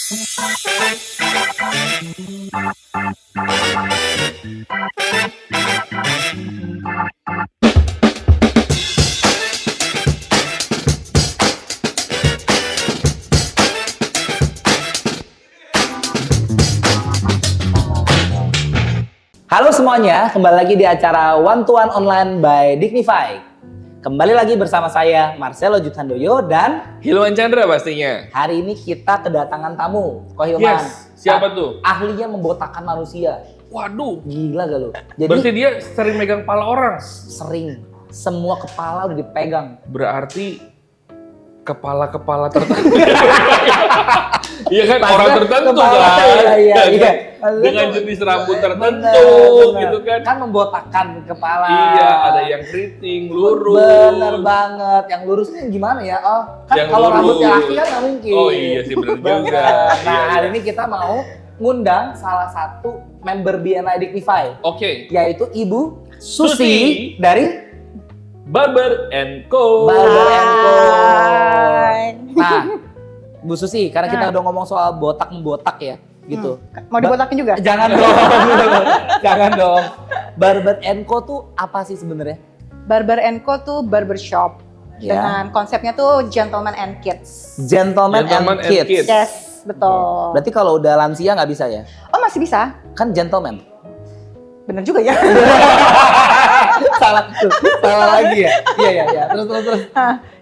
Halo semuanya, kembali lagi di acara One to One Online by Dignify. Kembali lagi bersama saya Marcelo Juthandoyo dan Hilman Chandra pastinya. hari ini kita kedatangan tamu. Ko Hilman. Yes, siapa tuh? Ahlinya membotakkan manusia. Waduh, Gila gak lu? Jadi berarti dia sering megang kepala orang. sering semua kepala udah dipegang. Berarti kepala-kepala tertentu. Iya kan, Pasti orang tertentu kepala, kan. iya. Dengan jenis rambut tertentu Bener. gitu kan. Kan membotakkan kepala. Iya, ada yang keriting, lurus. Bener banget. Yang lurus ini gimana ya? Oh, kan Yang kalau lurus. rambutnya laki kan nggak mungkin. Oh iya sih, bener juga. Bener. Nah, Iya, hari iya. ini kita mau ngundang salah satu member BNI Dignify, Oke, yaitu Ibu Susi Susi. dari Barber & Co. Barber & Co. Hai. Nah, Bu Susi, karena kita udah ngomong soal botak membotak ya, gitu. Mau dibotakin juga? Jangan dong, jangan dong. Barber & Co tuh apa sih sebenarnya? Barber & Co tuh barbershop. Ya. Dengan konsepnya tuh gentleman and kids. Gentleman Gentleman and and Kids. Kids. Yes, betul. Berarti kalau udah lansia nggak bisa ya? Oh masih bisa? Kan gentleman. Bener juga ya. salah lagi ya? Iya. Terus.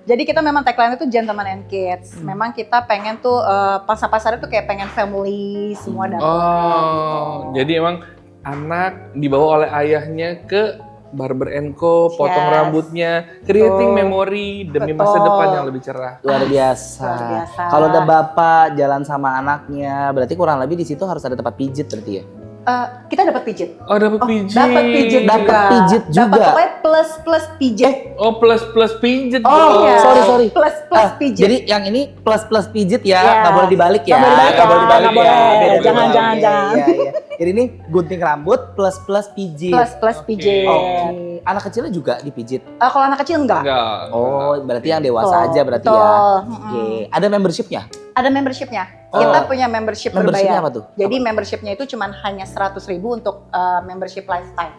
Jadi kita memang tagline itu gentleman and kids. Memang kita pengen tuh pasar-pasarnya tuh kayak pengen family semua datang. Oh, jadi emang anak dibawa oleh ayahnya ke Barber & Co, potong Yes. rambutnya, creating Betul. memori demi Betul. masa depan yang lebih cerah. Luar biasa. Luar biasa. Kalau ada bapak jalan sama anaknya, berarti kurang lebih di situ harus ada tempat pijit berarti ya? Kita dapat pijit. Oh, dapat pijit. Dapat pijit juga. Dapat pijit juga. Dapat pokoknya plus pijit. Oh, plus pijit. Oh, Iya. sorry. Plus pijit. Jadi yang ini plus pijit ya, Yes. nggak boleh dibalik ya. Nggak boleh dibalik Nggak ya, dibalik nggak boleh. Beda-beda. Jangan. Iya. Jadi ini gunting rambut plus pijit. Plus pijit. Oke. Anak kecilnya juga dipijit. Kalau anak kecil enggak. Enggak. Oh, berarti yang dewasa Betul, aja berarti ya. betul. Oke. Ada membershipnya? Ada membershipnya. Oh. Kita punya membership Membershipnya berbayar. apa tuh? Jadi membershipnya itu cuma hanya 100.000 untuk membership lifetime.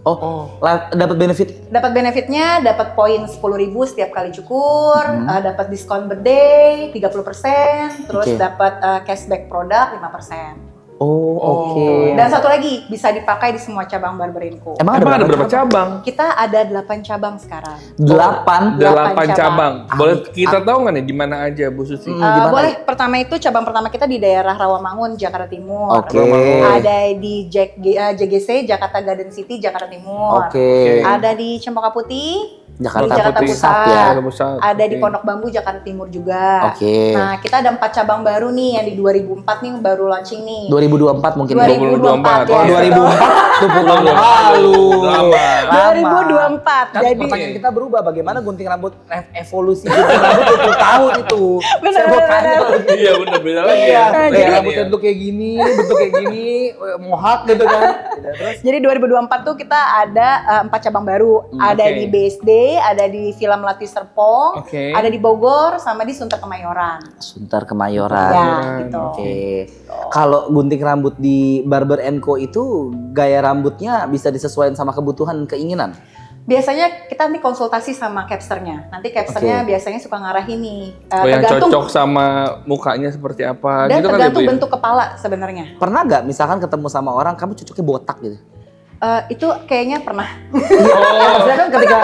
Oh, dapat benefit. Dapat benefitnya, dapat poin 10.000 setiap kali cukur, dapat diskon birthday 30%, terus Oke. dapat cashback produk 5%. Oh, oke. Dan satu lagi bisa dipakai di semua cabang Barber & Co. Emang Ada berapa cabang? Kita ada 8 cabang sekarang. 8. 8 cabang. cabang. Boleh Amin. kita tahu nggak nih di mana aja Bu Susi? Gimana? Boleh, pertama itu cabang pertama kita di daerah Rawamangun, Jakarta Timur. Oke. Ada di JGC, Jakarta Garden City, Jakarta Timur. Oke. Ada di Cempaka Putih, Jakarta di Jakarta Putih. Pusat. ya. Jakarta Pusat. Ada di Oke. Pondok Bambu, Jakarta Timur juga. Oke. Nah, kita ada 4 cabang baru nih yang di 2004 nih baru launching nih. 2024 mungkin ya. 2024 Oh, ya. 2004 tuh bukan lalu. Lama. 2024. Kan Jadi pertanyaan kita berubah, bagaimana gunting rambut evolusi gunting rambut 20 tahun itu. Bener, Saya mau tanya bener. lagi. Iya benar beda lagi Iya, ya. kayak Iya, rambutnya iya. bentuk kayak gini, mohak gitu kan. Terus Jadi 2024 tuh kita ada 4 cabang baru. Ada oke. di BSD, ada di Villa Melati Serpong, Oke. ada di Bogor, sama di Sunter Kemayoran. Sunter Kemayoran. Ya, gitu. Oke. Kalau gunting rambut di Barber & Co itu gaya rambutnya bisa disesuaikan sama kebutuhan keinginan. Biasanya kita nih konsultasi sama capsternya. Nanti capsternya Oke. biasanya suka ngarahin nih. Oh, yang cocok sama mukanya seperti apa dan gitu kan ya, Bu, tergantung ya? bentuk kepala sebenarnya. Pernah nggak misalkan ketemu sama orang kamu cocoknya botak gitu? Itu kayaknya pernah. Oh, Maksudnya kan ketika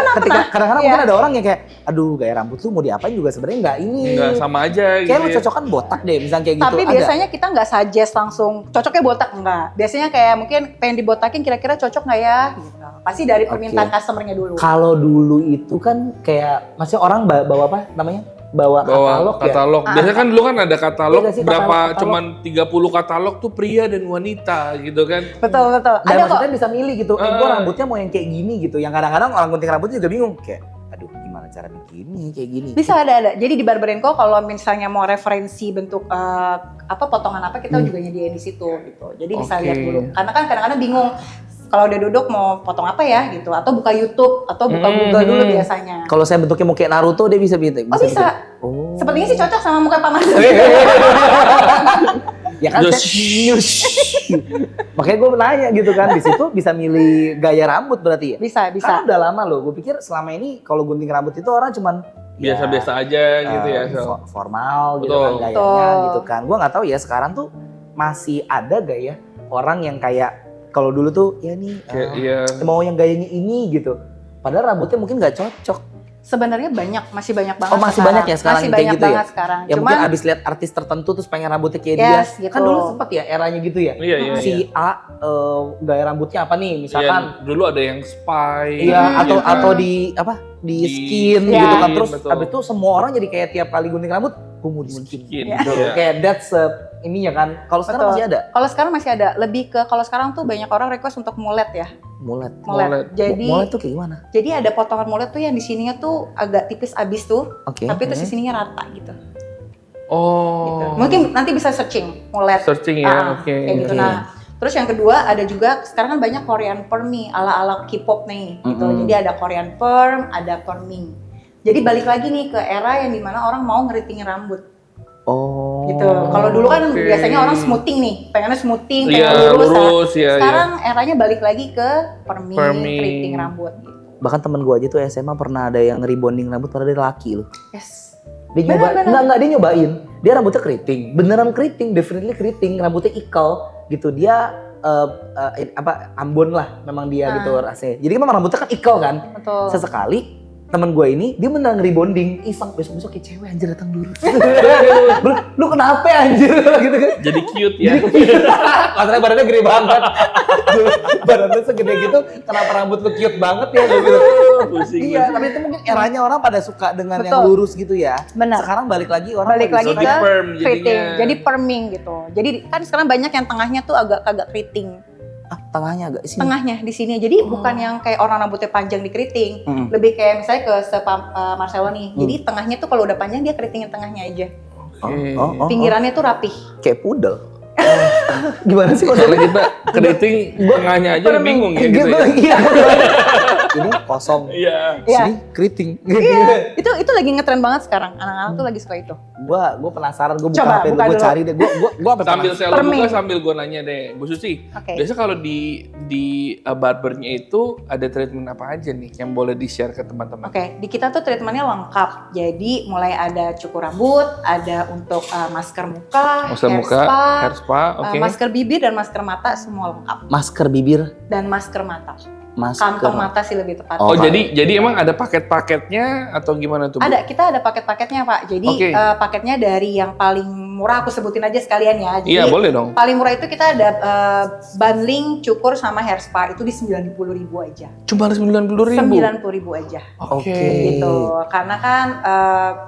kadang-kadang Iya. mungkin ada orang yang kayak, aduh gaya rambut lu mau diapain juga sebenarnya nggak ini. enggak sama aja gitu. Kayak lu ya. cocok kan botak deh, misalnya kayak gitu. Tapi Ada? biasanya kita nggak suggest langsung cocoknya botak, enggak. Biasanya kayak mungkin pengen dibotakin kira-kira cocok nggak ya? Gitu. Pasti dari permintaan customernya dulu. Kalau dulu itu kan kayak, maksudnya orang bawa apa namanya? Bawa katalog ya? katalog. Biasanya kan dulu kan ada katalog Iya nggak sih, berapa katalog. cuman 30 katalog tuh pria dan wanita gitu kan. Betul. Dan Ada kok. maksudnya bisa milih gitu, gue Ah. rambutnya mau yang kayak gini gitu. Yang kadang-kadang orang gunting rambutnya juga bingung. Kayak, aduh gimana cara bikinnya kayak gini. Bisa ada. Jadi di Barber & Co kalau misalnya mau referensi bentuk potongan apa kita juga nyediain di situ gitu. Jadi bisa Oke. lihat dulu. Karena kan kadang-kadang bingung kalau udah duduk mau potong apa ya gitu, atau buka YouTube atau buka Google dulu biasanya. Kalau saya bentuknya mau kayak Naruto dia bisa Oh bisa. Oh. Sepertinya sih cocok sama muka Pak Mas. kan Just makanya gue nanya gitu kan, di situ bisa milih gaya rambut berarti ya? Bisa. Kan udah lama loh, gue pikir selama ini kalau gunting rambut itu orang cuman biasa-biasa aja gitu ya. formal gitu Betul. kan gayanya Betul. gitu kan. Gue nggak tahu ya sekarang tuh masih ada gak ya orang yang kayak kalau dulu tuh ya nih Kayak iya. mau yang gayanya ini gitu. Padahal rambutnya mungkin nggak cocok. Sebenarnya masih banyak banget. Oh masih banyak ya sekarang masih yang kayak banyak gitu ya? banget sekarang. Ya Cuman mungkin abis lihat artis tertentu terus pengen rambutnya kayak Yes, dia. gitu. Kan dulu sempet ya eranya gitu ya. Iya, iya. Si A gaya rambutnya apa nih misalkan. Iya, dulu ada yang spy. Iya, gitu kan. atau di apa? Di skin Iya. gitu kan. Terus Betul. abis itu semua orang jadi kayak tiap kali gunting rambut, gue mau di skin. Skin, Gitu. iya. Kayak that's ininya kan. Kalau sekarang Betul. masih ada Kalau sekarang masih ada. Lebih ke kalau sekarang tuh banyak orang request untuk mullet ya. mulet. Mullet. Jadi Mulet tuh kayak gimana? jadi ada potongan mullet tuh yang di sininya tuh agak tipis abis tuh, Oke. tapi terus di sininya rata gitu. Oh. Gitu. Mungkin nanti bisa searching mullet. Searching ya, oke. Kayak gitu. Oke. Nah, terus yang kedua ada juga sekarang kan banyak Korean perming ala-ala K-pop nih gitu. Mm-mm. Jadi ada Korean perm, ada perming. Jadi balik lagi nih ke era yang dimana orang mau ngeritingin rambut Oh. gitu. Kalau dulu kan Oke. biasanya orang smoothing nih, pengennya smoothing, Iya, pengen lurus. lurus ya. Sekarang eranya balik lagi ke perming, Perming. keriting rambut gitu. Bahkan temen gue aja tuh SMA pernah ada yang rebonding rambut padahal dia laki loh. Yes. Dia nyoba, enggak dia nyobain. Dia rambutnya keriting, beneran keriting, definitely keriting, rambutnya ikal gitu. Dia Ambon lah memang dia gitu rasanya. Jadi memang rambutnya kan ikal kan. Betul. Sesekali temen gue ini dia beneran rebonding, iseng besok-besok kayak cewek anjir datang lurus. lu kenapa ya, anjir gitu kan. Jadi cute ya. Masalahnya badannya gede banget. Badannya segede gitu, kenapa rambut lu cute banget ya gitu. Pusing. Iya, tapi itu mungkin eranya orang pada suka dengan yang Betul. lurus gitu ya. Benar. Sekarang balik lagi orang Balik lagi lebih ke suka- perm keriting, jadinya. jadi perming gitu. Jadi kan sekarang banyak yang tengahnya tuh agak keriting. tengahnya agak sini. Tengahnya di sini. Jadi bukan yang kayak orang rambutnya panjang di keriting. Mm. Lebih kayak misalnya ke Marcelo nih. Jadi tengahnya tuh kalau udah panjang dia keritingin tengahnya aja. Oke. Pinggirannya tuh rapih. Kayak pudel. Gimana sih Kalau maksudnya? kita keriting tengahnya aja bingung ya gitu ya. Iya. Ini kosong. Iya. Iya. Sini keriting. Itu lagi ngetren banget sekarang. Anak-anak tuh lagi suka itu. Gua penasaran, gua buka Coba, HP lu, buka gua dulu. cari deh. Gua apa Sambil saya Perming. buka sambil gue nanya deh, Bu Susi. Oke. Biasa kalau di barbernya itu ada treatment apa aja nih yang boleh di-share ke teman-teman? Oke, di kita tuh treatmentnya lengkap. Jadi mulai ada cukur rambut, ada untuk masker muka, Masker hair muka, spa, hair spa, oke. masker bibir dan masker mata semua lengkap. masker bibir, Dan masker mata. masker. Kantong mata sih lebih tepat. Oh, Oh, jadi emang ada paket-paketnya atau gimana tuh, Bu? Kita ada paket-paketnya Pak. Jadi Oke. paketnya dari yang paling murah aku sebutin aja sekalian ya. Jadi Iya, boleh dong. paling murah itu kita ada bundling, cukur sama hair spa itu di 90.000 aja. Cuma 90.000. 90.000 aja. Oke. Gitu. Karena kan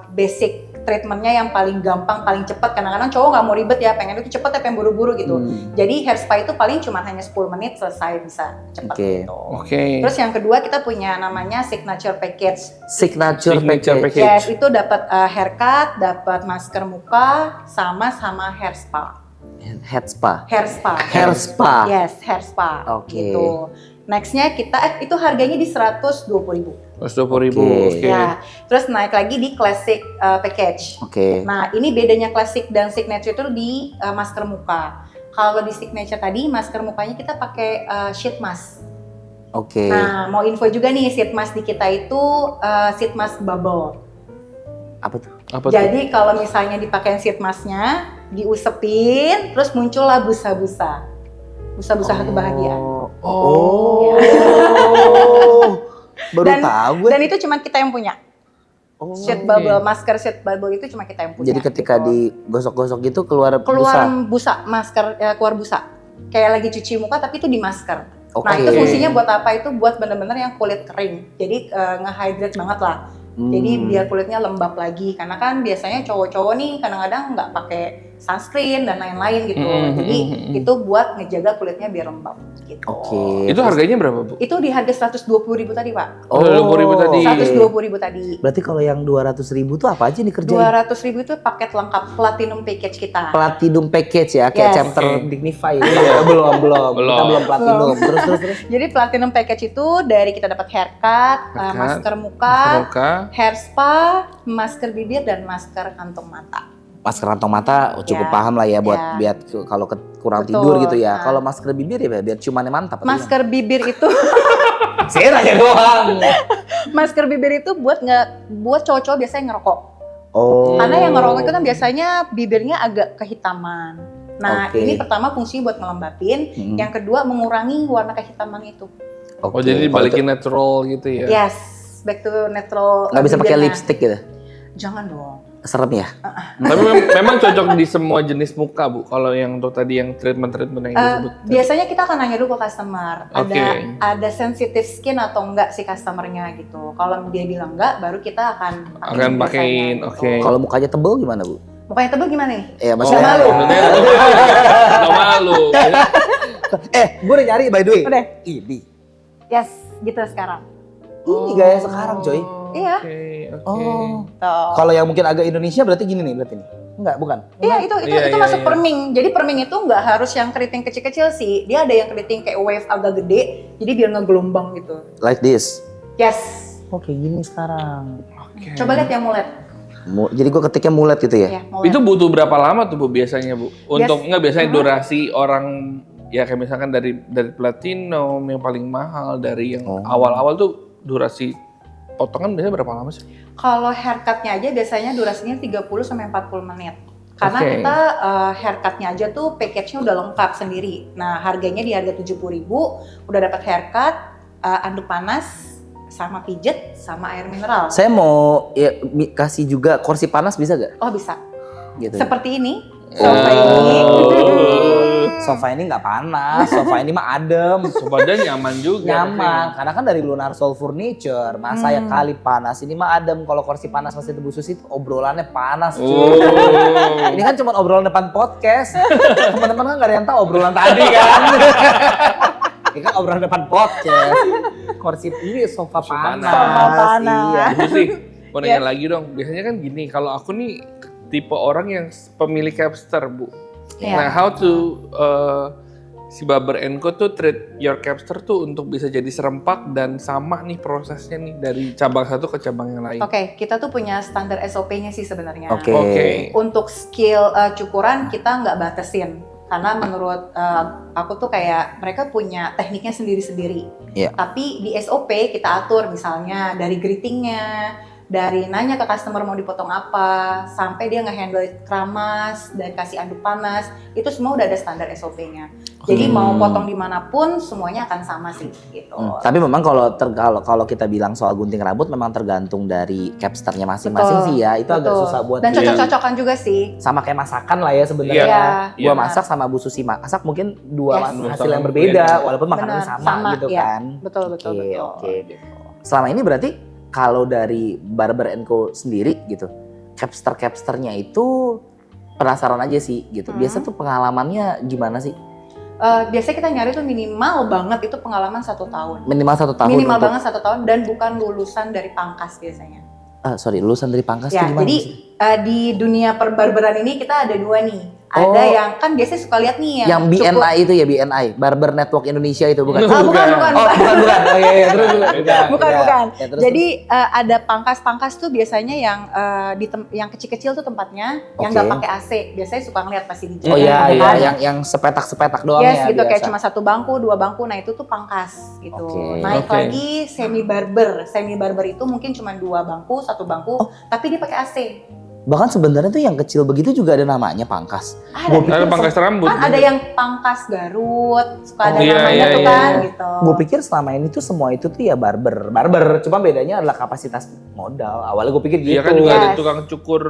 basic treatmentnya yang paling gampang, paling cepat. Kadang-kadang cowok nggak mau ribet ya, pengen itu cepet ya, pengen buru-buru gitu. Jadi hair spa itu paling cuma hanya 10 menit selesai, bisa cepat Oke. gitu. Oke. Terus yang kedua kita punya namanya signature package. Signature Signature package. package. Yes, itu dapat haircut, dapat masker muka, sama hair spa. Head spa. Hair spa. Hair spa. Yes, hair spa. Oke. Gitu. Nextnya kita itu harganya di 120.000. 120.000. Oke. Oke. Ya, terus naik lagi di classic package. Oke. Nah, ini bedanya classic dan signature itu di masker muka. Kalau di signature tadi, masker mukanya kita pakai sheet mask. Oke. Nah, mau info juga nih, sheet mask di kita itu sheet mask bubble. Apa tuh? Apa tuh? Jadi kalau misalnya dipakai sheet masknya, diusapin, terus muncullah busa-busa. Busa-busa kebahagiaan. Oh. Baru Dan- tahu gue. Dan itu cuma kita yang punya. Oh. Sheet bubble, masker sheet bubble itu cuma kita yang punya. Jadi ketika gitu. digosok-gosok gitu keluar keluar busa. busa, masker keluar busa. Kayak lagi cuci muka tapi itu di masker. Oke. Nah, itu fungsinya buat apa? Itu buat bener-bener yang kulit kering. Jadi nge-hydrate banget lah. Jadi biar kulitnya lembab lagi. Karena kan biasanya cowok-cowok nih kadang-kadang nggak pakai sunscreen dan lain-lain gitu. Jadi itu buat ngejaga kulitnya biar lembab gitu. Oke. Itu harganya berapa, Bu? Itu di harga 120.000 tadi, Pak. Oh, 20.000 tadi. 120.000 tadi. Berarti kalau yang 200.000 tuh apa aja nih kerjain? 200.000 itu paket lengkap platinum package kita. Platinum package ya, kayak Yes. chapter Oke. Dignify. belum. Kita belum platinum. Terus. Jadi platinum package itu dari kita dapat haircut, Haircut, masker muka, Muka. hair spa, masker bibir dan masker kantong mata. masker kantong mata cukup Ya. paham lah ya buat Ya. biar kalau kurang Betul. tidur gitu ya. Nah. Kalau masker bibir ya biar ciumannya mantap. atau Masker bibir itu gimana? Saya aja doang. masker bibir itu buat cowok-cowok biasanya ngerokok. Oh. Karena yang ngerokok itu kan biasanya bibirnya agak kehitaman. Nah, Oke. ini pertama fungsinya buat ngelembapin, yang kedua mengurangi warna kehitaman itu. Oh Oke, jadi kalau balikin natural gitu ya? Yes, back to natural. nggak bisa pakai bibirnya. lipstick gitu. Jangan dong. Serem ya? Tapi memang cocok di semua jenis muka Bu. Kalau yang untuk tadi yang treatment yang disebut. Biasanya kita akan nanya dulu ke customer, Oke. ada sensitive skin atau enggak si customernya gitu. Kalau dia bilang enggak, baru kita akan Akan biasanya pakein, gitu. oke. Kalau mukanya tebel gimana Bu? Mukanya tebel gimana nih? Ya Nggak maksudnya. malu. Nggak malu. Gue udah nyari by the way. Udah. Ini. Yes, gitu sekarang. Ini gaya sekarang coy. Iya. Oke. Oh. Tuh. Kalau yang mungkin agak Indonesia berarti gini nih berarti nih. Enggak, bukan. Iya itu Iya, masuk iya. perming. Jadi perming itu nggak harus yang keriting kecil-kecil sih. Dia ada yang keriting kayak wave agak gede. Jadi biar ngegelombang gitu. Like this. Yes. Oh kayak gini sekarang. Oke. Coba lihat yang mulet. Jadi gue ketiknya mulet gitu ya? Ya, mulet. Itu butuh berapa lama tuh Bu biasanya Bu? Untuk nggak biasanya durasi orang ya kayak misalkan dari platinum yang paling mahal, dari yang awal-awal tuh durasi potongan biasanya berapa lama sih? Kalau haircutnya aja biasanya durasinya 30 sampai 40 menit. Karena Oke. kita haircutnya aja tuh package-nya udah lengkap sendiri. Nah, harganya di harga 70.000 udah dapat haircut, anduk panas, sama pijet, sama air mineral. Saya mau ya, kasih juga kursi panas bisa gak? Oh, bisa. Gitu. Seperti ini. Sofa ini. Sofa ini nggak panas, sofa ini mah adem. Sobatnya nyaman juga. Nyaman, karena kan dari Lunar Soul Furniture, masa ya kali panas, ini mah adem. Kalau kursi panas masih tebu susi itu obrolannya panas cuy. Oh. Ini kan cuma obrolan depan podcast, teman-teman kan nggak ada yang tahu obrolan tadi kan. Ini kan obrolan depan podcast. Kursi ini sofa panas. Sofa panas. Iya. Bu sih, mau nanya lagi dong. Biasanya kan gini, kalau aku nih tipe orang yang pemilik capster Bu. Iya. Nah, how to si Barber Co tuh treat your capster tuh untuk bisa jadi serempak dan sama nih prosesnya nih dari cabang satu ke cabang yang lain. Oke, kita tuh punya standar SOP-nya sih sebenarnya. Oke. Oke. Untuk skill cukuran kita nggak batasin. Karena menurut aku tuh kayak mereka punya tekniknya sendiri-sendiri. Iya. Tapi di SOP kita atur misalnya dari greetingnya, dari nanya ke customer mau dipotong apa, sampai dia nge-handle keramas dan kasih anduk panas, itu semua udah ada standar SOP-nya. Jadi mau potong dimanapun semuanya akan sama sih gitu. Tapi memang kalau kita bilang soal gunting rambut memang tergantung dari capsternya masing-masing Betul, sih ya. Itu agak betul. susah buat Dan cocok-cocokan juga sih. sama kayak masakan lah ya sebenarnya. Iya, Gua benar. masak sama Bu Susi masak mungkin dua Yes. hasil yang berbeda walaupun makanannya Benar, sama gitu iya. kan. Betul, betul, Oke, betul. oke. Gitu. Selama ini berarti kalau dari Barber Co sendiri gitu, capsternya itu penasaran aja sih gitu. Biasa tuh pengalamannya gimana sih? Biasanya kita nyari tuh minimal banget itu pengalaman 1 tahun. Minimal 1 tahun. Minimal untuk- banget 1 tahun dan bukan lulusan dari pangkas biasanya. Sorry, lulusan dari Pangkas Ya, tuh gimana jadi sih? di dunia perbarberan ini kita ada 2 nih. Ada Oh. yang kan biasanya suka lihat nih Yang cukup- BNI itu ya, BNI, Barber Network Indonesia itu bukan? Ah, bukan. Oh, bukan. Oh iya, terus Bukan, Ya. bukan. Ya, terus, Jadi ada pangkas-pangkas tuh biasanya yang yang kecil-kecil tuh tempatnya yang nggak Oke. pakai AC. Biasanya suka ngeliat pasti di terus. Oh iya, jalan, iya, kan? yang sepetak-sepetak doang Yes, ya gitu kayak biasa. cuma 1 bangku, 2 bangku. Nah, itu tuh pangkas gitu. Oke. Naik Oke. lagi semi barber. Semi barber itu mungkin cuma 2 bangku, 1 bangku, tapi dia pakai AC. Bahkan sebenarnya tuh yang kecil begitu juga ada namanya Pangkas. Ada. Ada pangkas rambut. Kan ada yang pangkas Garut, suka ada Oh, iya, namanya iya, tuh iya. kan gitu. Gue pikir selama ini tuh semua itu tuh ya barber. Cuma bedanya adalah kapasitas modal. Awalnya gue pikir gitu. Iya kan juga ada Yes. tukang cukur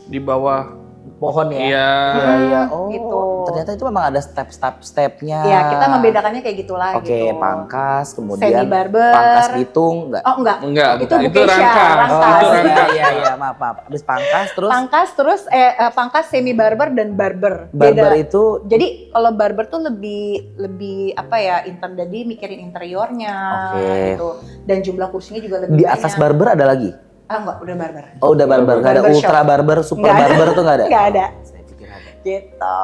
di bawah. Pohon ya. Iya. Iya. Oh, Gitu. ternyata itu memang ada step-stepnya. Iya, kita membedakannya kayak gitulah Oke, gitu. Pangkas, Semi kemudian barber. Pangkas Bitung, enggak? Oh, enggak. Enggak, Itu itu bukan rangkas. rangkas. Itu rangkas. Iya, maaf. Habis Pangkas terus Pangkas terus pangkas semi barber dan barber. barber Beda. itu Jadi kalau barber tuh lebih apa ya, jadi mikirin interiornya Oke. gitu. Dan jumlah kursinya juga lebih di banyak. atas barber ada lagi. Ah, enggak, udah barber. Oh, udah barber. Enggak ada Barber ultra shop. barber, super Nggak ada. barber tuh enggak ada. Enggak ada. Saya pikir ada. Gitu.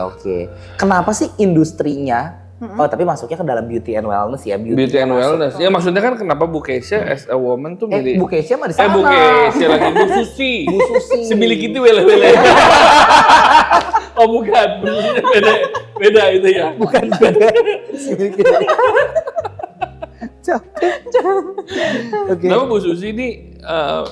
Oke. Kenapa sih industrinya Oh, tapi masuknya ke dalam beauty and wellness ya. Beauty and wellness. Ya maksudnya kan kenapa Bu Keisha as a woman tuh milih Bu Keisha mah di sana. Bu Keisha lagi Bu Susi. Bu Susi. Semilik itu wele-wele. Oh bukan, beda itu ya. Bukan beda. Oke. Kenapa Bu Susi ini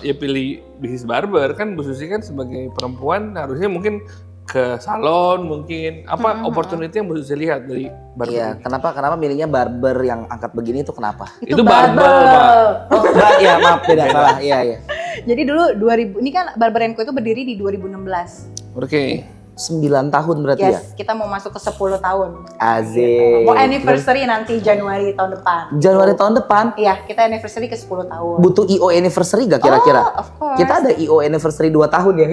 ya pilih bisnis barber kan? Bu Susi kan sebagai perempuan harusnya mungkin ke salon mungkin apa opportunity yang Bu Susi lihat dari barber? Iya, kenapa milihnya barber yang angkat begini itu kenapa? Itu barber, Pak. Oh, ya maaf beda salah. Iya. Jadi dulu 2000 ini kan Barber & Co itu berdiri di 2016. Oke. 9 tahun berarti ya? Yes, kita mau masuk ke 10 tahun. Asik. Mau anniversary nanti Januari tahun depan. Januari tahun depan? Iya, kita anniversary ke 10 tahun. Butuh IO anniversary gak kira-kira? Oh, of course. Kita ada IO anniversary 2 tahun ya?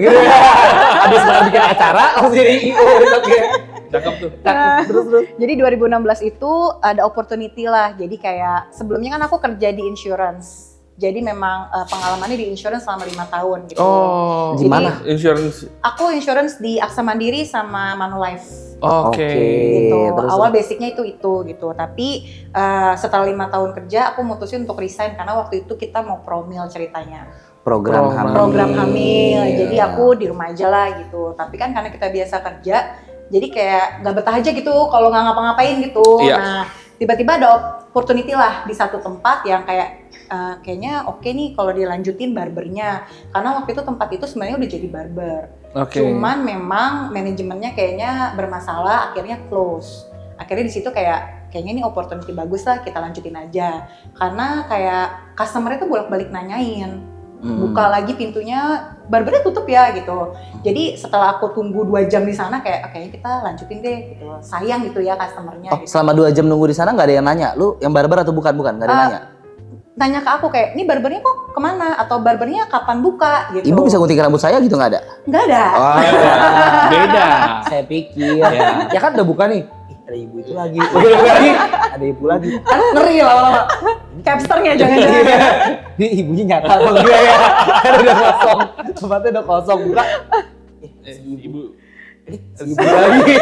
Habis bikin acara, langsung jadi IO. Cakep tuh. Terus. Jadi 2016 itu ada opportunity lah. Jadi kayak sebelumnya kan aku kerja di insurance. Jadi memang pengalamannya di insurance selama 5 tahun gitu. Oh, di mana? Insurance. Aku insurance di Aksa Mandiri sama Manulife. Oke. Gitu. Terus. Awal basicnya itu gitu. Tapi setelah 5 tahun kerja, aku mutusin untuk resign karena waktu itu kita mau promil ceritanya. Program hamil. Program hamil. Iya. Jadi aku di rumah aja lah gitu. Tapi kan karena kita biasa kerja, jadi kayak nggak betah aja gitu kalau nggak ngapa-ngapain gitu. Iya. Nah, tiba-tiba ada opportunity lah di satu tempat yang kayak kayaknya oke nih kalau dilanjutin barbernya. Karena waktu itu tempat itu sebenarnya udah jadi barber. Oke. Cuman memang manajemennya kayaknya bermasalah, akhirnya close. Akhirnya di situ kayaknya ini opportunity bagus lah, kita lanjutin aja. Karena kayak customer itu bolak-balik nanyain, buka lagi pintunya, barbernya tutup ya gitu. Jadi setelah aku tunggu 2 jam di sana kayaknya kita lanjutin deh gitu. Sayang gitu ya customernya. Oh, Gitu. selama 2 jam nunggu di sana nggak ada yang nanya, lu yang barber atau bukan? Nggak ada yang nanya? Nanya ke aku kayak, ini barbernya kok kemana? Atau barbernya kapan buka? Gitu. Ibu bisa gunting rambut saya gitu nggak ada? Nggak ada. Oh, Beda. saya pikir. Ya kan udah buka nih. Ih, ada ibu itu lagi. Ada ibu lagi. Ngeri lama-lama. Capsternya jangan-jangan. Ini ibunya nyata apa enggak ya? Kan udah kosong. Tempatnya udah kosong. Buka. Ibu. Si ibu lagi.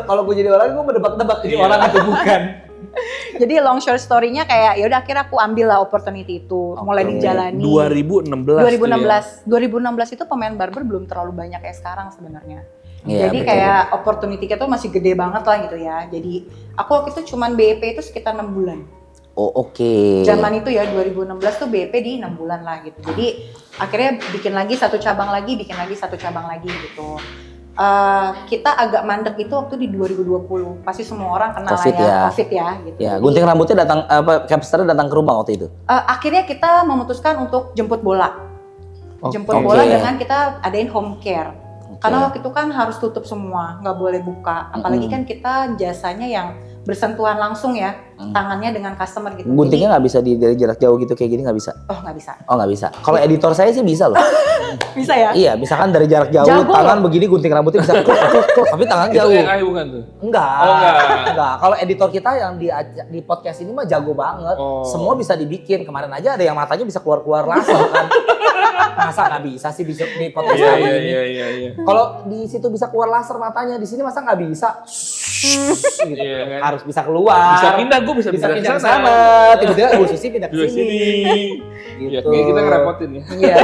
Kalau gue jadi orang, gue mendebak-debak ini orang atau bukan. Jadi long short story-nya kayak ya udah akhirnya aku ambil lah opportunity itu, mulai dijalani. 2016. 2016 itu pemain barber belum terlalu banyak kayak sekarang sebenarnya. Iya, Jadi betul. kayak opportunity-nya tuh masih gede banget lah gitu ya. Jadi aku waktu itu cuman BEP itu sekitar 6 bulan. Oh, oke. Zaman itu ya 2016 tuh BEP di 6 bulan lah gitu. Jadi akhirnya bikin lagi satu cabang lagi gitu. Kita agak mandek itu waktu di 2020. Pasti semua orang kenal COVID lah ya. COVID ya gitu. Ya, gunting rambutnya capsternya datang ke rumah waktu itu. Akhirnya kita memutuskan untuk jemput bola. Jemput bola dengan kita adain home care. Karena waktu itu kan harus tutup semua, nggak boleh buka. Apalagi kan kita jasanya yang bersentuhan langsung ya, tangannya dengan customer gitu. Guntingnya nggak bisa dari jarak jauh gitu kayak gini nggak bisa? Oh nggak bisa. Oh nggak bisa. Kalau editor saya sih bisa loh. Bisa ya? Iya, misalkan dari jarak jauh, Jago tangan begini gunting rambutnya bisa tapi tangan Itu jauh. AI bukan tuh? Enggak. Oh, enggak. Kalau editor kita yang di podcast ini mah jago banget. Oh. Semua bisa dibikin. Kemarin aja ada yang matanya bisa keluar-keluar langsung kan. Masa nggak bisa sih di podcast kami ini? Iya. Kalau di situ bisa keluar laser matanya, di sini masa nggak bisa? Gitu. Iya, kan? Harus bisa keluar. Bisa pindah, gue bisa pindah ke ke sana. Tiba-tiba Bu Susi pindah ke Di sini. sini. Ya, Gitu. kayak kita ngerepotin ya. Iya.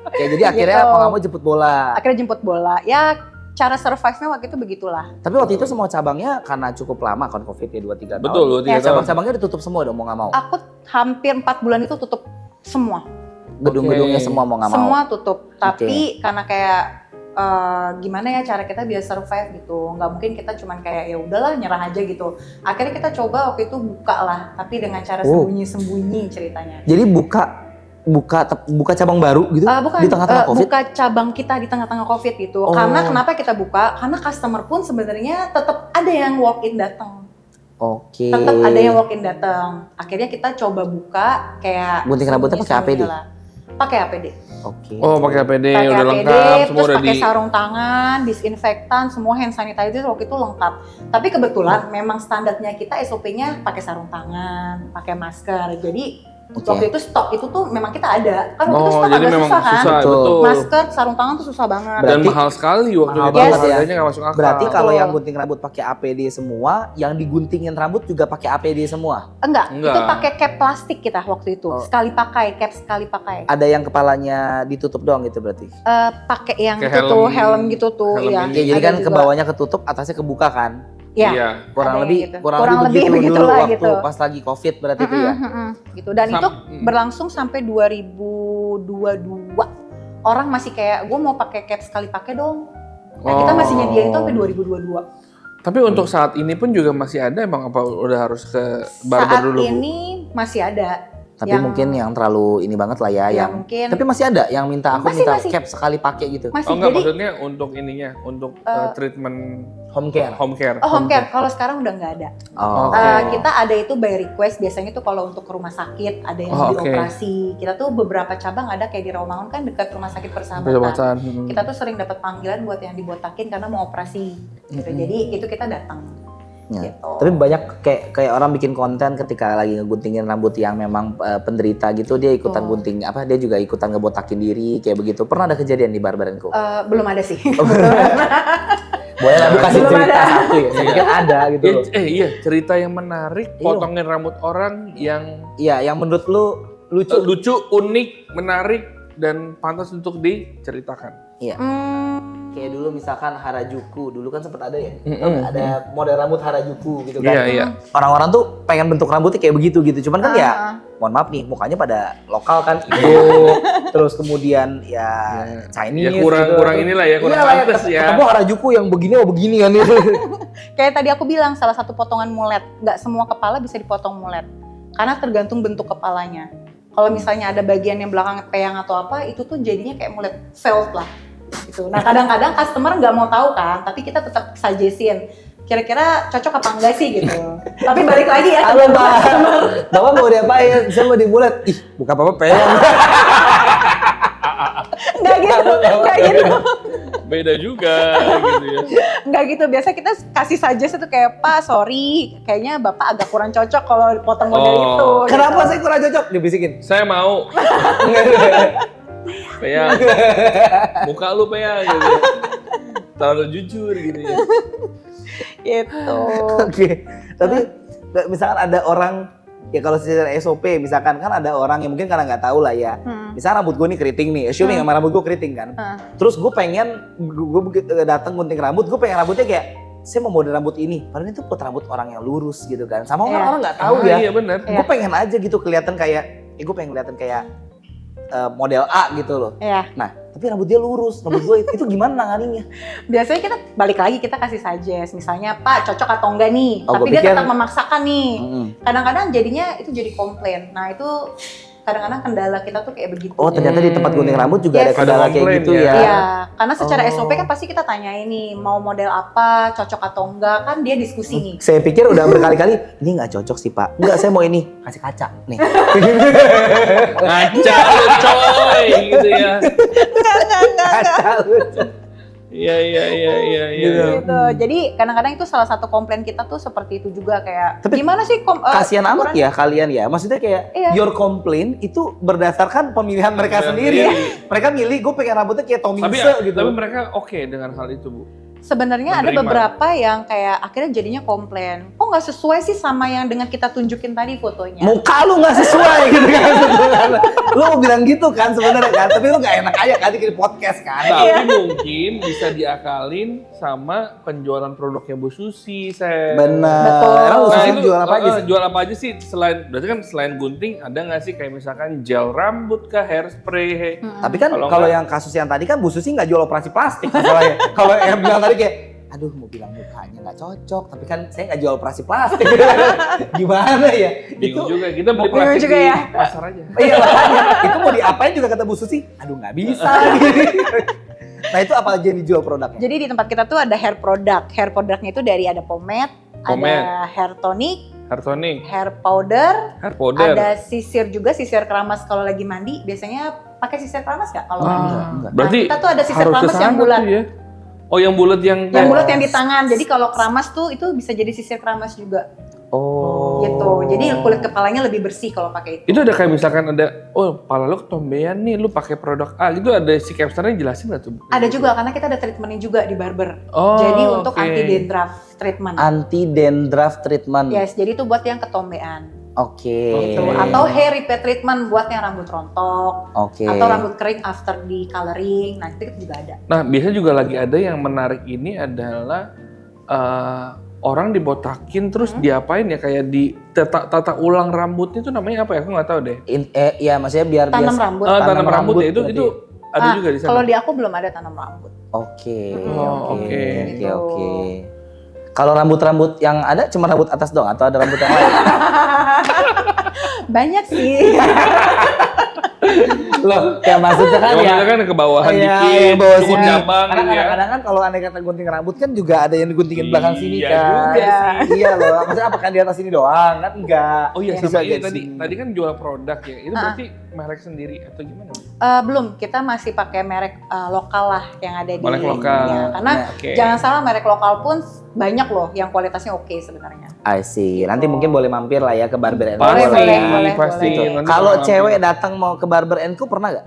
Oke, jadi akhirnya Gitu. mau nggak mau jemput bola. Akhirnya jemput bola. Ya cara survive-nya waktu itu begitulah. Tapi waktu itu semua cabangnya karena cukup lama kan COVID ya 2-3 tahun. Betul, 2-3 tahun. Cabang-cabangnya ditutup semua dong mau nggak mau. Aku hampir 4 bulan itu tutup semua. Gedung-gedungnya semua mau nggak mau. Semua tutup. Tapi karena kayak gimana ya cara kita biar survive gitu. Nggak mungkin kita cuman kayak ya udahlah nyerah aja gitu. Akhirnya kita coba waktu itu buka lah, tapi dengan cara sembunyi-sembunyi ceritanya. Jadi buka cabang baru gitu Bukan, di tengah-tengah COVID. buka cabang kita di tengah-tengah COVID gitu. Karena kenapa kita buka? Karena customer pun sebenarnya tetap ada yang walk in datang. Oke. Tetap ada yang walk in datang. Akhirnya kita coba buka kayak Gunting rambutnya pakai APD? Pakai APD. Oke. Oh, pakai APD Pakai udah APD, lengkap, semua terus udah pakai sarung tangan, disinfektan, semua hand sanitizer waktu itu lengkap. Tapi kebetulan memang standarnya kita SOP-nya pakai sarung tangan, pakai masker. Jadi Oke. Waktu itu stok itu tuh memang kita ada. Kan waktu itu stok jadi agak memang susah kan. susah, Betul. betul. Masker, sarung tangan tuh susah banget. Dan Berarti- mahal sekali waktu Mahal itu, banget ya. harganya nggak masuk akal. Berarti kalau Betul. yang gunting rambut pakai APD semua, yang diguntingin rambut juga pakai APD semua. Enggak, Enggak. itu pakai cap plastik kita waktu itu. Oh. Sekali pakai, cap sekali pakai. Ada yang kepalanya ditutup doang gitu berarti. Pakai yang Kayak itu tuh, helm- helm gitu tuh, helm ya. ini. Oke, jadi Ada kan juga. ke bawahnya ketutup, atasnya kebuka kan. Ya. Iya. Kurang Ada lebih yang gitu. kurang Kurang lebih lebih begitu dulu begitulah waktu gitu. pas lagi Covid berarti itu ya. Gitu. Dan itu Sam- berlangsung sampai 2022. Orang masih kayak, gue mau pakai cap sekali pakai dong. Nah, kita masih nyediain itu sampai 2022. Tapi untuk saat ini pun juga masih ada emang apa udah harus ke barber Saat dulu, Bu? ini masih ada. Tapi Yang- mungkin yang terlalu ini banget lah ya, Ya, yang mungkin. tapi masih ada yang minta aku Masih, minta masih. cap sekali pakai gitu. Masih, Oh enggak, jadi maksudnya untuk ininya, untuk treatment Home care. home care. home care. Kalau sekarang udah nggak ada. Oh. Oke. Kita ada itu by request. Biasanya tuh kalau untuk ke rumah sakit ada yang Oh, mau oke. dioperasi. Kita tuh beberapa cabang ada kayak di Rawamangun kan dekat rumah sakit Persahabatan. Persahabatan. Kita tuh sering dapat panggilan buat yang dibotakin karena mau operasi. Gitu. Jadi itu kita datang. Ya. Gitu. Tapi banyak kayak orang bikin konten ketika lagi ngeguntingin rambut yang memang penderita gitu, dia ikutan Oh. gunting apa, dia juga ikutan ngebotakin diri kayak begitu. Pernah ada kejadian di barberenku? Belum ada sih. Boleh lah, Bu, kasih Belum cerita ada. satu ya. Saya pikir ada gitu loh. Iya, cerita yang menarik, Iya. potongin rambut orang yang Iya, yang menurut lu lucu. lucu, unik, menarik, dan pantas untuk diceritakan. Iya. Kayak dulu misalkan Harajuku, dulu kan sempat ada ya. Ada model rambut Harajuku gitu kan. Iya, iya. Orang-orang tuh pengen bentuk rambutnya kayak begitu gitu. Cuman kan ya, mohon maaf nih, mukanya pada lokal kan. Terus kemudian ya Chinese Ya kurang gitu. kurang inilah ya, kurang Iyalah, pantas ya. Ketemu Harajuku yang begini oh begini kan. Kayak tadi aku bilang salah satu potongan mulet. Nggak semua kepala bisa dipotong mulet. Karena tergantung bentuk kepalanya. Kalau misalnya ada bagian yang belakang peyang atau apa, itu tuh jadinya kayak mulet felt lah. Gitu. Nah kadang-kadang customer nggak mau tahu kan, tapi kita tetap suggestin. Kira-kira cocok apa enggak sih gitu. Tapi balik lagi ya. Halo Pak, Bapak mau diapain? Saya mau dibulet. Ih, bukan apa-apa peyang. Nggak gitu, nggak gitu. Beda juga gitu ya. Nggak gitu, biasa kita kasih suggest itu kayak, Pak sorry, kayaknya Bapak agak kurang cocok kalau potong model Oh. itu. Kenapa gitu. saya kurang cocok? Dibisikin. Saya mau. Peyang. Muka lu peyang gitu. Terlalu jujur gitu ya. Gitu. Oke, tapi misalkan ada orang ya kalau secara SOP misalkan kan ada orang yang mungkin karena nggak tahu lah ya. Misalnya rambut gue nih keriting nih, assuming sama rambut gue keriting kan. Terus gue pengen gue datang gunting rambut, gue pengen rambutnya kayak saya mau model rambut ini. Padahal itu buat rambut orang yang lurus gitu kan. Sama Iya. orang-orang nggak tahu Ah, ya. iya benar. Gue pengen aja gitu kelihatan kayak, gue pengen kelihatan kayak model A gitu loh. Ya, Nah, tapi rambut dia lurus, rambut gue itu gimana nanganinnya? biasanya kita balik lagi kita kasih suggest, misalnya Pak cocok atau enggak nih, Oh, tapi gua dia pikir- tetap memaksakan nih. Mm-mm. Kadang-kadang jadinya itu jadi komplain. Nah itu kadang-kadang kendala kita tuh kayak begitu. Oh, ternyata di tempat gunting rambut juga Yes. ada kendala Ada kayak komplain gitu ya. ya. Iya, karena secara Oh. SOP kan pasti kita tanya ini mau model apa, cocok atau enggak, kan dia diskusi nih. Saya pikir udah berkali-kali, ini nggak cocok sih Pak. Enggak, saya mau ini. Kasih kaca. Nih. Ngaca lu coy gitu ya. Kaca lucu. Iya iya iya iya iya. Gitu. Gitu. Jadi kadang-kadang itu salah satu komplain kita tuh seperti itu juga kayak Tapi gimana sih Kasian amat ukurannya? ya kalian ya. Maksudnya kayak Iya. your complaint itu berdasarkan pemilihan mereka Pemilihan sendiri. sendiri. Mereka milih gue pengen rambutnya kayak Tommy Tapi gitu. tapi mereka oke dengan hal itu, Bu. Sebenarnya ada Menerima. beberapa yang kayak akhirnya jadinya komplain. Kok nggak sesuai sih sama yang dengan kita tunjukin tadi fotonya? Muka lu nggak sesuai gitu kan sebenarnya. Lu mau bilang gitu kan sebenarnya kan, tapi lu nggak enak aja kan di podcast kan. Tapi mungkin bisa diakalin sama penjualan produknya Bu Susi, saya. Benar. Betul. Emang Nah, khususnya jual apa aja sih? Jual apa aja sih? Berarti kan selain gunting ada nggak sih kayak misalkan gel rambut kah, hairspray? Tapi kan Kalau kalau nggak- yang kasus yang tadi kan Bu Susi nggak jual operasi plastik masalahnya. Kalau yang bilang tadi kayak, aduh mau bilang mukanya nggak cocok, tapi kan saya nggak jual operasi plastik. Gimana ya? Bingung Itu juga, kita beli Bingung plastik juga di ya. pasar aja. iya makanya. Itu mau diapain juga kata Bu Susi, aduh nggak bisa. Nah itu apa aja yang dijual produknya? Jadi di tempat kita tuh ada hair product. Hair productnya itu dari ada pomade, Pomade. ada hair tonic, Hair tonic, hair powder, hair powder. ada sisir juga, sisir keramas kalau lagi mandi. Biasanya pakai sisir keramas nggak kalau mandi? Enggak. Berarti Nah, kita tuh ada sisir harus keramas yang kesana bulat. tuh ya. Oh yang bulat yang Yang bulat yang di tangan. Jadi kalau keramas tuh itu bisa jadi sisir keramas juga. Oh. Gitu. Jadi kulit kepalanya lebih bersih kalau pakai itu. Itu ada kayak misalkan ada, oh kepala lu ketombean nih, lu pakai produk A, gitu ada si capsternya jelasin nggak tuh? Ada juga karena kita ada treatmentnya juga di barber. Oh, Jadi untuk oke. anti dandruff treatment. Anti dandruff treatment. Yes, jadi itu buat yang ketombean. Oke. Gitu. Atau hair repair treatment buat yang rambut rontok. Oke. Atau rambut kering after di coloring. Nah, itu juga ada. Nah, biasanya juga lagi ada yang menarik ini adalah orang dibotakin terus diapain ya, kayak di tata ulang rambutnya itu namanya apa ya? Aku nggak tahu deh. Ya maksudnya biar Tanam biasa- rambut. Tanam rambut ya, itu berarti. ada juga di sana. Kalau di aku belum ada tanam rambut. Oke. Oh, oke. Oke, Gitu. oke. Kalau rambut-rambut yang ada cuma rambut atas doang atau ada rambut yang lain? Banyak sih. Loh, ya maksudnya kan Ya, ya. maksudnya kan ke bawahan Iya, dikit, yang bawah cukup sini. jambang Karena gitu ya. kadang-kadang kan kalau aneh kata gunting rambut kan juga ada yang diguntingin belakang sini Iya kan. juga Iya loh, maksudnya apakah di atas sini doang? Kan enggak. Oh iya, Bisa sama ini aja tadi sini. kan jual produk ya. Itu berarti merek sendiri atau gimana? Bu? Belum, kita masih pakai merek lokal lah yang ada di Merek lokal. Ya, karena Nah, oke. jangan salah merek lokal pun banyak loh yang kualitasnya oke sebenarnya. I see. Nanti mungkin boleh mampir lah ya ke Barber Pasti, Co. boleh, pasti. boleh. Nanti Kalau mampir. cewek datang mau ke Barber Co pernah gak?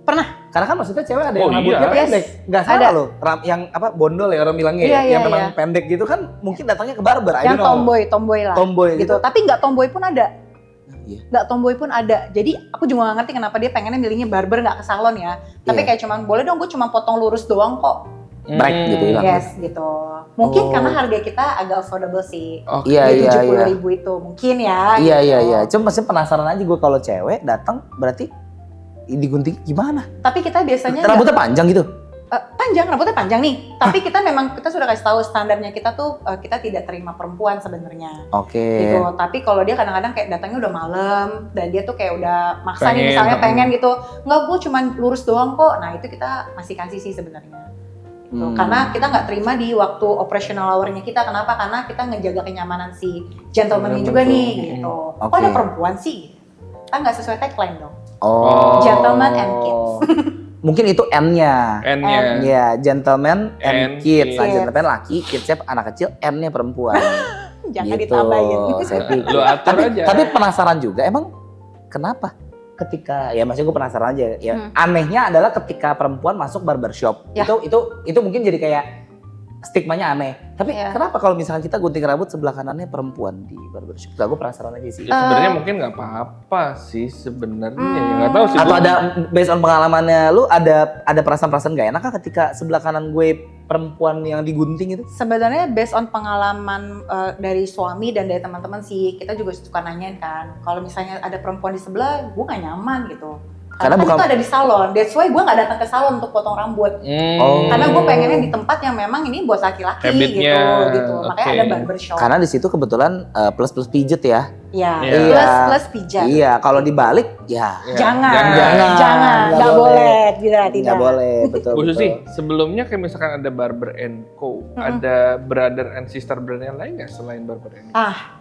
Pernah. Karena kan maksudnya cewek ada yang Oh, rambutnya iya. pendek. Nggak salah Ada. loh. Yang apa bondol ya orang bilangnya Iya, ya. iya, Yang memang iya. pendek gitu kan mungkin datangnya ke barber. I Yang don't know. tomboy lah. Tomboy gitu. gitu. Tapi nggak tomboy pun ada. Iya. Nggak tomboy pun ada. Jadi aku juga nggak ngerti kenapa dia pengennya milihnya barber nggak ke salon ya. Tapi Iya. kayak cuman boleh dong gue cuma potong lurus doang kok. Break gitu hilang. Yes gitu. Mungkin Oh. karena harga kita agak affordable sih. Oke. Iya, Di iya, 70.000 itu mungkin ya. Iya gitu. iya iya. Cuma masih penasaran aja gue kalau cewek datang berarti digunting gimana? Tapi kita biasanya nggak- Rambutnya panjang gitu. panjang, rambutnya panjang nih. Tapi kita memang kita sudah kasih tahu standarnya kita tuh kita tidak terima perempuan sebenarnya. Oke. Gitu. Tapi kalau dia kadang-kadang kayak datangnya udah malam dan dia tuh kayak udah maksa nih Pengen, misalnya heeh. pengen gitu. Enggak, gue cuman lurus doang kok. Nah, itu kita masih kasih sih sebenarnya. Gitu. Karena kita nggak terima di waktu operational hour-nya kita. Kenapa? Karena kita ngejaga kenyamanan si gentleman-nya Betul. juga nih gitu. Kok Oke. ada perempuan sih? Kita nggak sesuai tagline dong. Oh. Gentleman and kids. Mungkin itu N-nya. N-nya. Iya, gentleman and And kids. Nah, kids. gentleman laki, kidsnya anak kecil, N-nya perempuan. Jangan Gitu, ditambahin. Saya pikir. Lu atur aja. Tapi penasaran juga, emang kenapa? Ketika ya maksudnya gue penasaran aja ya. Anehnya adalah ketika perempuan masuk barbershop. Ya. Itu mungkin jadi kayak stigmanya aneh. Tapi Ya. kenapa kalau misalnya kita gunting rambut sebelah kanannya perempuan di barbershop? Gue penasaran aja sih. Ya, sebenarnya mungkin nggak apa-apa sih sebenarnya. Ya nggak tahu sih. Atau gua. ada based on pengalamannya lu ada perasaan-perasaan gak enak kah ketika sebelah kanan gue perempuan yang digunting itu? Sebenarnya based on pengalaman dari suami dan dari teman-teman sih, kita juga suka nanyain kan. Kalau misalnya ada perempuan di sebelah, gue gak nyaman gitu. Karena Karena kan bukan- itu ada di salon. That's why gue gak datang ke salon untuk potong rambut. Oh. Karena gue pengennya di tempat yang memang ini buat laki-laki Habitnya, gitu. Makanya oke. ada barbershop. Karena di situ kebetulan plus pijet ya. Ya, Iya. plus pijat. Iya, kalau dibalik ya Ya, Jangan, jangan. jangan, Nggak nggak boleh. boleh, tidak. nggak boleh, betul. Bu Susi, betul. sebelumnya kayak misalkan ada Barber Co, ada brother and sister brand yang lain nggak selain Barber Co?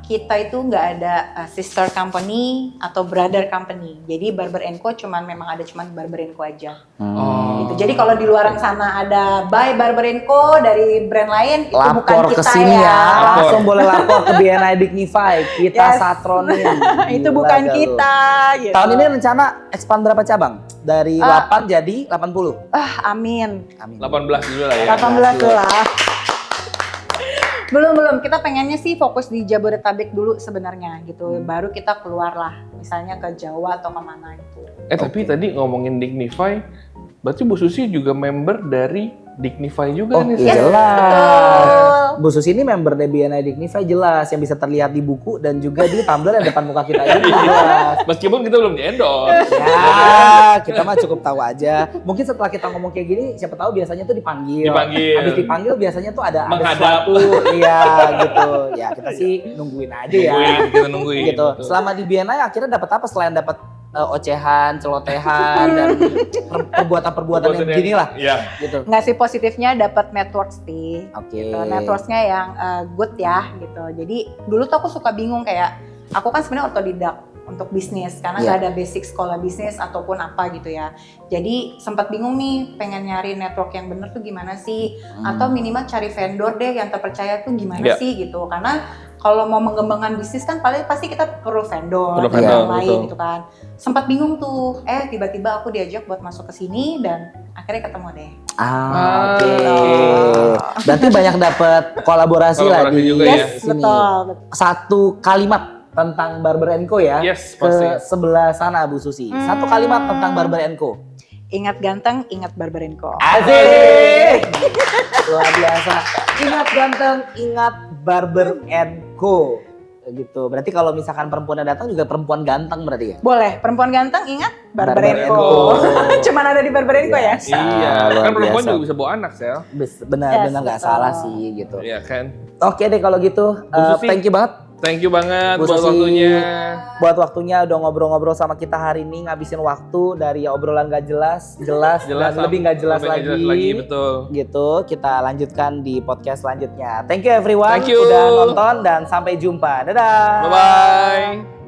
Kita itu nggak ada sister company atau brother company. Jadi Barber Co cuman memang ada cuman Barber Co aja. Oh. Gitu. Jadi kalau di luaran sana ada buy Barber Co dari brand lain, itu bukan Lapor ke kita sini ya. Lapor. Langsung boleh lapor ke BNI Dignify. Kita Yes. satronin. Itu Gila bukan dah lu. kita. Gitu. Tahun ini rencana expand berapa cabang? Dari 8 jadi 80. Amin. Amin. 18 dulu lah ya. 18 tuh lah. Belum, kita pengennya sih fokus di Jabodetabek dulu sebenarnya gitu. Baru kita keluar lah, misalnya ke Jawa atau kemana gitu. Tapi tadi ngomongin Dignify, berarti Bu Susi juga member dari Dignify juga Oh nih. iya, sekarang. jelas. Bu Susi ini member dari BNI Dignify jelas. Yang bisa terlihat di buku dan juga di tumbler yang depan muka kita ini jelas. Meskipun kita belum di-endorse. Ya, kita mah cukup tahu aja. Mungkin setelah kita ngomong kayak gini, siapa tahu biasanya tuh dipanggil. Dipanggil. Habis dipanggil biasanya tuh ada Menghadap. sesuatu. Iya, gitu. Ya, kita sih nungguin aja ya. Kita nungguin. Gitu. betul. Selama di BNI akhirnya dapat apa selain dapat ocehan, celotehan dan perbuatan-perbuatan yang begini lah. Iya. Gitu. Nggak sih, positifnya dapat network sih. Oke. Gitu. Networksnya yang good ya gitu. Jadi dulu tuh aku suka bingung kayak aku kan sebenarnya otodidak untuk bisnis karena Iya. nggak ada basic sekolah bisnis ataupun apa gitu ya. Jadi sempat bingung nih pengen nyari network yang bener tuh gimana sih, atau minimal cari vendor deh yang terpercaya tuh gimana Iya. sih gitu. Karena kalau mau mengembangkan bisnis kan paling pasti kita perlu vendor, Perlu dan vendor, lain betul. gitu kan. Sempat bingung tuh, tiba-tiba aku diajak buat masuk ke sini dan akhirnya ketemu deh. Oke. Berarti banyak dapat kolaborasi lah Kolaborasi di juga ya. sini. betul. Satu kalimat tentang Barber Co ya. Yes, Ke pasti. sebelah sana Bu Susi. Satu kalimat tentang Barber Co. Ingat ganteng, ingat Barber Co. Asik. Luar biasa. Ingat ganteng, ingat Barber Co. Gitu. Berarti kalau misalkan perempuan yang datang juga perempuan ganteng berarti ya? Boleh, perempuan ganteng ingat Barber Barber Co. Co. Cuman ada di Barber Co ya. Iya, luar kan perempuan biasa. juga bisa bawa anak, Sel. Benar-benar Yes, nggak betul. salah sih gitu. Iya kan? Oke deh kalau gitu, Susi. thank you banget Thank you banget Bu buat Susi. waktunya. buat waktunya udah ngobrol-ngobrol sama kita hari ini, ngabisin waktu dari obrolan gak jelas, jelas, dan lebih gak jelas lebih lagi. nggak jelas lagi, betul. Gitu, kita lanjutkan di podcast selanjutnya. Thank you everyone Thank you. udah nonton dan sampai jumpa. Dadah. Bye-bye.